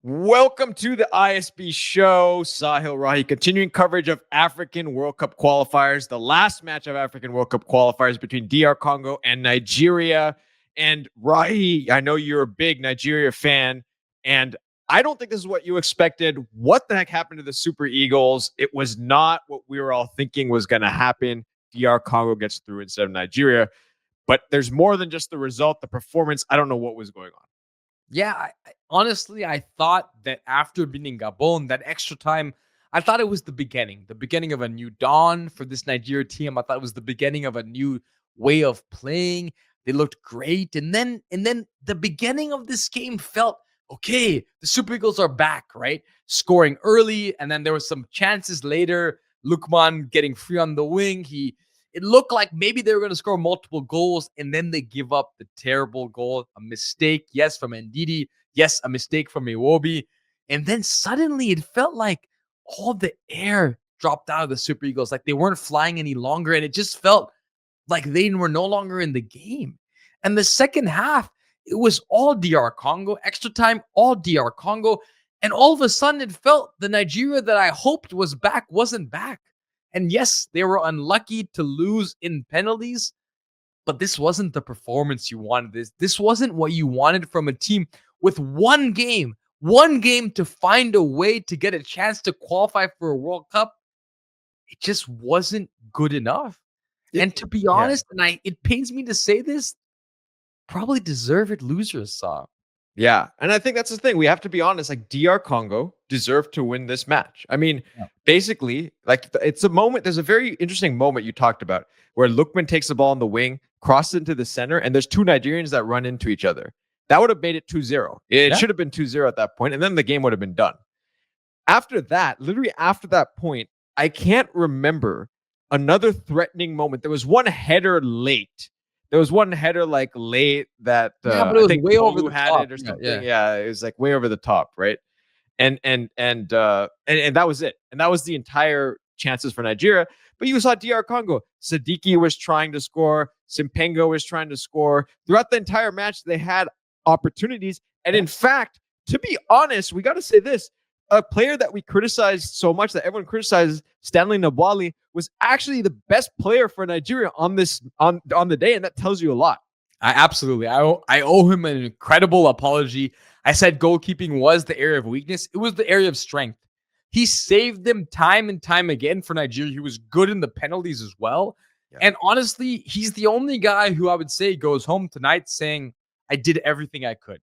Welcome to the ISB show. Sahil Rahi, continuing coverage of African World Cup qualifiers. The last match of African World Cup qualifiers between DR Congo and Nigeria. And Rahi, I know you're a big Nigeria fan, and I don't think this is what you expected. What the heck happened to the Super Eagles? It was not what we were all thinking was going to happen. DR Congo gets through instead of Nigeria. But there's more than just the result, the performance. I don't know what was going on. Yeah, honestly, I thought that after beating Gabon, that extra time, I thought it was the beginning of a new dawn for this Nigeria team. I thought it was the beginning of a new way of playing. They looked great, and then the beginning of this game felt okay. The Super Eagles are back, right? Scoring early, and then there were some chances later. Lukman getting free on the wing. It looked like maybe they were going to score multiple goals, and then they give up the terrible goal. A mistake, yes, from Ndidi. Yes, a mistake from Iwobi. And then suddenly it felt like all the air dropped out of the Super Eagles. Like they weren't flying any longer, and it just felt like they were no longer in the game. And the second half, it was all DR Congo. Extra time, all DR Congo. And all of a sudden, it felt the Nigeria that I hoped was back wasn't back. And yes, they were unlucky to lose in penalties, but this wasn't the performance you wanted. This wasn't what you wanted from a team with one game to find a way to get a chance to qualify for a World Cup. It just wasn't good enough. And to be honest, and it pains me to say this, probably deserved losers, Saw. Yeah. And I think that's the thing. We have to be honest. Like DR Congo deserved to win this match. I mean, basically, like it's a moment. There's a very interesting moment you talked about where Lukman takes the ball on the wing, crosses into the center, and there's two Nigerians that run into each other. That would have made it 2-0. It should have been 2-0 at that point, and then the game would have been done. After that, literally after that point, I can't remember another threatening moment. There was one header late. There was one header like late that but it was I think way Fayulu over the had top. it or something. Yeah, it was like way over the top, right? And that was it. And that was the entire chances for Nigeria. But you saw DR Congo. Siddiqui was trying to score. Simpengo was trying to score. Throughout the entire match, they had opportunities. And in fact, to be honest, we got to say this. A player that we criticized so much, that everyone criticizes, Stanley Nabwali, was actually the best player for Nigeria on the day, and that tells you a lot. I owe him an incredible apology. I said goalkeeping was the area of weakness. It was the area of strength. He saved them time and time again for Nigeria. He was good in the penalties as well. Yeah. And honestly, he's the only guy who I would say goes home tonight saying, I did everything I could.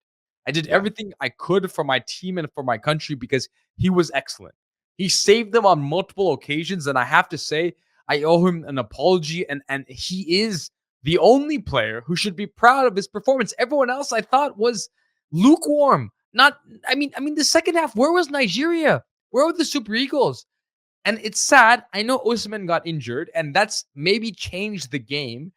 I did everything I could for my team and for my country because he was excellent. He saved them on multiple occasions, and I have to say, I owe him an apology, and he is the only player who should be proud of his performance. Everyone else I thought was lukewarm. I mean, the second half, where was Nigeria? Where were the Super Eagles? And it's sad. I know Osimhen got injured, and that's maybe changed the game.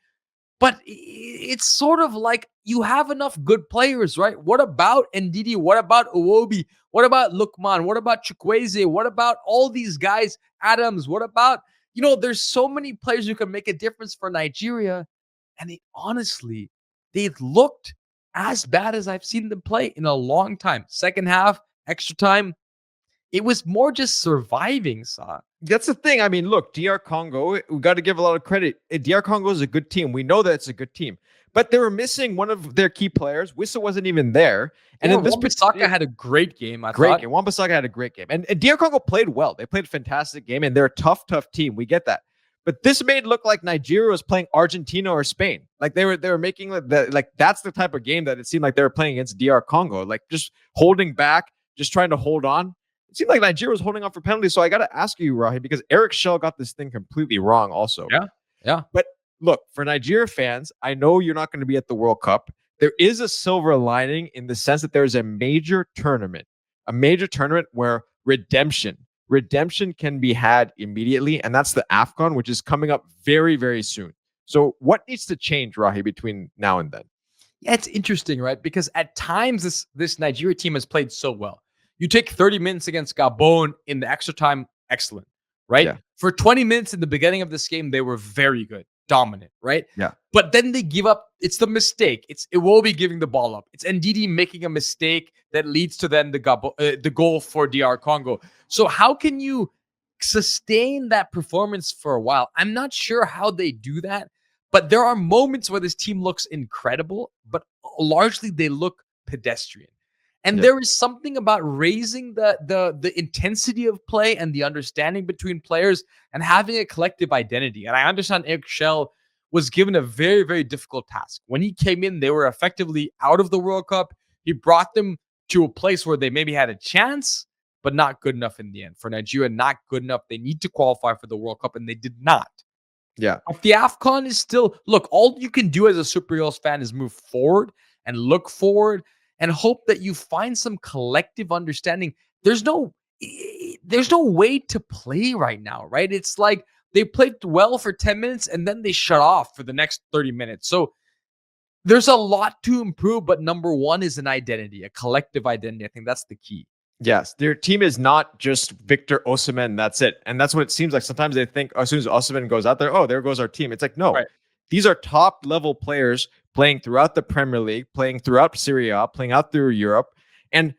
But it's sort of like you have enough good players, right? What about Ndidi? What about Iwobi? What about Lukman? What about Chukwueze? What about all these guys? Adams? What about, there's so many players who can make a difference for Nigeria. And honestly, they've looked as bad as I've seen them play in a long time. Second half, extra time, it was more just surviving, Sa. That's the thing. I mean, look, DR Congo, we got to give a lot of credit. DR Congo is a good team. We know that it's a good team. But they were missing one of their key players. Wissa wasn't even there. And then Wan-Bissaka had a great game, I thought. Game. Wan-Bissaka had a great game. And DR Congo played well. They played a fantastic game, and they're a tough team. We get that. But this made it look like Nigeria was playing Argentina or Spain. Like they were making like that's the type of game that it seemed like they were playing against DR Congo. Like just holding back, just trying to hold on. It seemed like Nigeria was holding on for penalties. So I got to ask you, Rahi, because Eric Chelle got this thing completely wrong also. Yeah. But look, for Nigeria fans, I know you're not going to be at the World Cup. There is a silver lining in the sense that there's a major tournament where redemption can be had immediately. And that's the AFCON, which is coming up very, very soon. So what needs to change, Rahi, between now and then? Yeah, it's interesting, right? Because at times this Nigeria team has played so well. You take 30 minutes against Gabon in the extra time, excellent, right? Yeah. For 20 minutes in the beginning of this game, they were very good. dominant, right? Yeah. But then they give up. It's the mistake. It will be giving the ball up. It's Ndidi making a mistake that leads to then the goal for DR Congo. So how can you sustain that performance for a while? I'm not sure how they do that, but there are moments where this team looks incredible, but largely they look pedestrian. And Yeah. there is something about raising the intensity of play and the understanding between players and having a collective identity. And I understand Eric Chelle was given a very, very difficult task. When he came in, they were effectively out of the World Cup. He brought them to a place where they maybe had a chance, but not good enough in the end. For Nigeria, not good enough. They need to qualify for the World Cup, and they did not. Yeah. But the AFCON is still, look, all you can do as a Super Eagles fan is move forward and look forward and hope that you find some collective understanding. There's no way to play right now, right? It's like they played well for 10 minutes and then they shut off for the next 30 minutes. So there's a lot to improve, but number one is an identity, a collective identity. I think that's the key. Yes, their team is not just Victor Osimhen. That's it, and that's what it seems like. Sometimes they think as soon as Osimhen goes out there, oh, there goes our team. It's like no, Right. These are top level players playing throughout the Premier League, playing throughout Serie A, playing out through Europe. And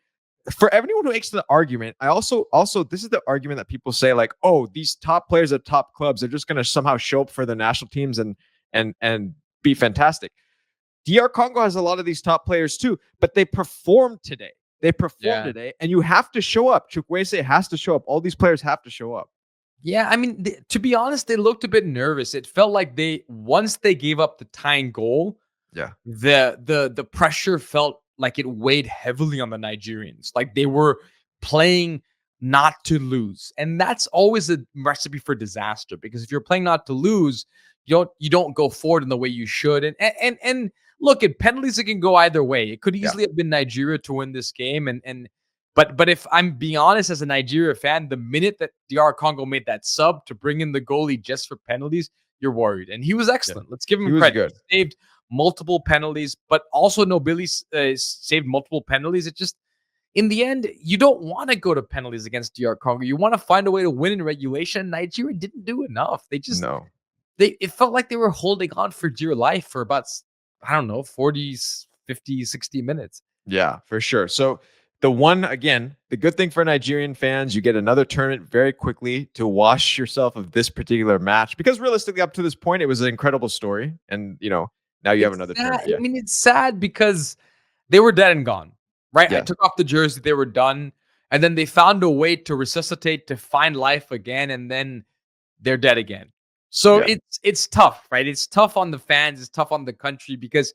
for everyone who makes the argument, I also this is the argument that people say like, oh, these top players at top clubs are just going to somehow show up for the national teams and be fantastic. DR Congo has a lot of these top players too, but they performed today. They performed today, and you have to show up. Chukwueze has to show up. All these players have to show up. Yeah, I mean, to be honest, they looked a bit nervous. It felt like once they gave up the tying goal, Yeah, the pressure felt like it weighed heavily on the Nigerians. Like they were playing not to lose, and that's always a recipe for disaster. Because if you're playing not to lose, you don't go forward in the way you should. And look, at penalties, it can go either way. It could easily have been Nigeria to win this game, but if I'm being honest, as a Nigeria fan, the minute that DR Congo made that sub to bring in the goalie just for penalties, you're worried. And he was excellent. Let's give him credit. Good. He saved multiple penalties, but also Nobili saved multiple penalties. It just, in the end, you don't want to go to penalties against DR Congo. You want to find a way to win in regulation. Nigeria didn't do enough. It felt like they were holding on for dear life for about, I don't know, 40, 50, 60 minutes. Yeah, for sure. So the good thing for Nigerian fans, you get another tournament very quickly to wash yourself of this particular match, because realistically, up to this point, it was an incredible story. And, now you have another tournament. Yeah. I mean, it's sad because they were dead and gone, right? Yeah. I took off the jersey. They were done. And then they found a way to resuscitate, to find life again. And then they're dead again. So it's tough, right? It's tough on the fans. It's tough on the country because,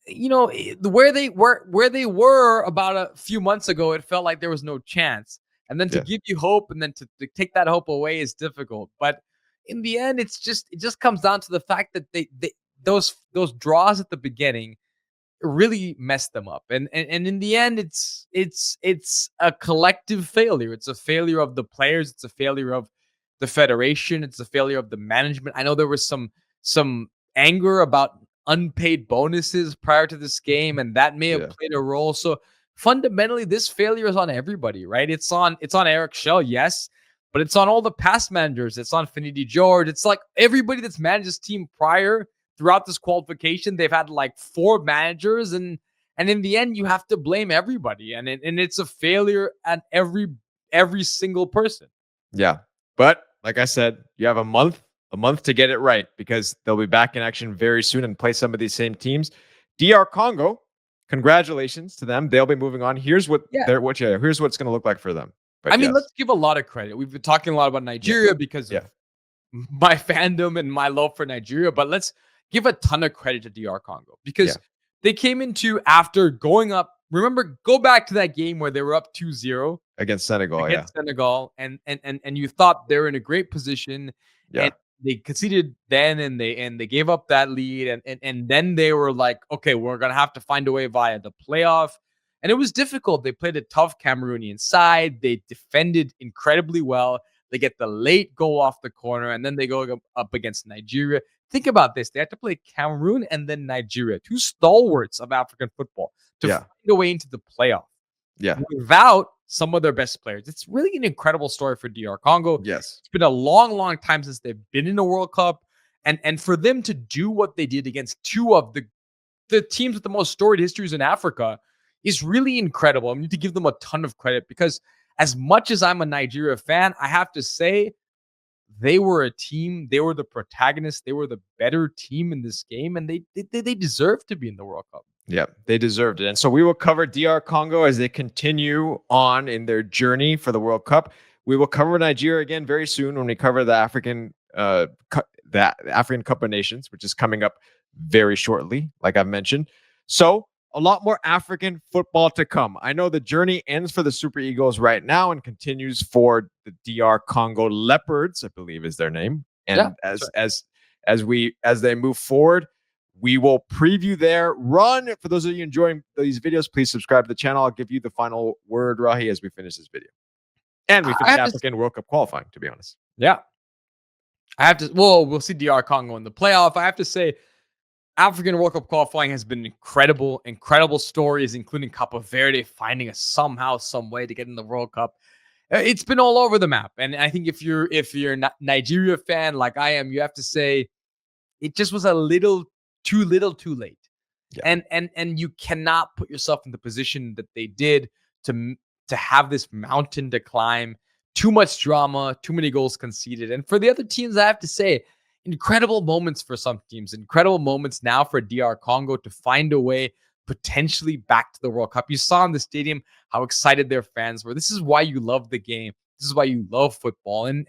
where they were about a few months ago, it felt like there was no chance. And then to give you hope and then to take that hope away is difficult. But in the end, it just comes down to the fact that those draws at the beginning really messed them up. And in the end, it's a collective failure. It's a failure of the players. It's a failure of the federation. It's a failure of the management. I know there was some anger about unpaid bonuses prior to this game, and that may have played a role. So fundamentally, this failure is on everybody, right? It's on Eric Chelle, yes, but it's on all the past managers. It's on Finidi George. It's like everybody that's managed this team prior throughout this qualification. They've had like 4 managers, and in the end, you have to blame everybody, and it's a failure at every single person. Yeah, but like I said, you have a month to get it right, because they'll be back in action very soon and play some of these same teams. DR Congo, congratulations to them. They'll be moving on. Here's what here's what's going to look like for them. But I mean, let's give a lot of credit. We've been talking a lot about Nigeria because of my fandom and my love for Nigeria, but let's give a ton of credit to DR Congo because they came into after going up. Remember, go back to that game where they were up 2-0 against Senegal. And you thought they're in a great position. Yeah. And they conceded then, and they gave up that lead, and then they were like, okay, we're gonna have to find a way via the playoff, and it was difficult. They played a tough Cameroonian side. They defended incredibly well. They get the late goal off the corner, and then they go up against Nigeria. Think about this: they had to play Cameroon and then Nigeria, 2 stalwarts of African football, to find a way into the playoff. Yeah, without some of their best players. It's really an incredible story for DR Congo. Yes. It's been a long, long time since they've been in a World Cup. And for them to do what they did against two of the teams with the most storied histories in Africa is really incredible. I need to give them a ton of credit because as much as I'm a Nigeria fan, I have to say they were a team. They were the protagonists. They were the better team in this game, and they deserve to be in the World Cup. Yeah, they deserved it. And so we will cover DR Congo as they continue on in their journey for the World Cup. We will cover Nigeria again very soon when we cover the African Cup of Nations, which is coming up very shortly, like I've mentioned. So a lot more African football to come. I know the journey ends for the Super Eagles right now and continues for the DR Congo Leopards, I believe is their name. And as they move forward, we will preview their run. For those of you enjoying these videos, please subscribe to the channel. I'll give you the final word, Rahi, as we finish this video. And we finish African World Cup qualifying, to be honest. Yeah. I have to, well, we'll see DR Congo in the playoff. I have to say, African World Cup qualifying has been incredible stories, including Cape Verde finding a somehow, some way to get in the World Cup. It's been all over the map. And I think if you're a Nigeria fan like I am, you have to say it just was a little too late. Yeah. And you cannot put yourself in the position that they did to have this mountain to climb. Too much drama, too many goals conceded. And for the other teams, I have to say, incredible moments for some teams, incredible moments now for DR Congo to find a way potentially back to the World Cup. You saw in the stadium how excited their fans were. This is why you love the game. This is why you love football. And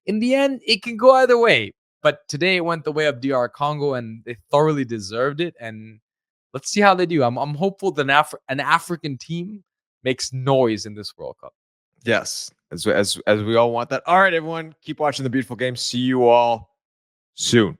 in the end, it can go either way. But today it went the way of DR Congo, and they thoroughly deserved it. And let's see how they do. I'm hopeful that an African team makes noise in this World Cup. Yes, as we all want that. All right, everyone, keep watching the beautiful game. See you all soon.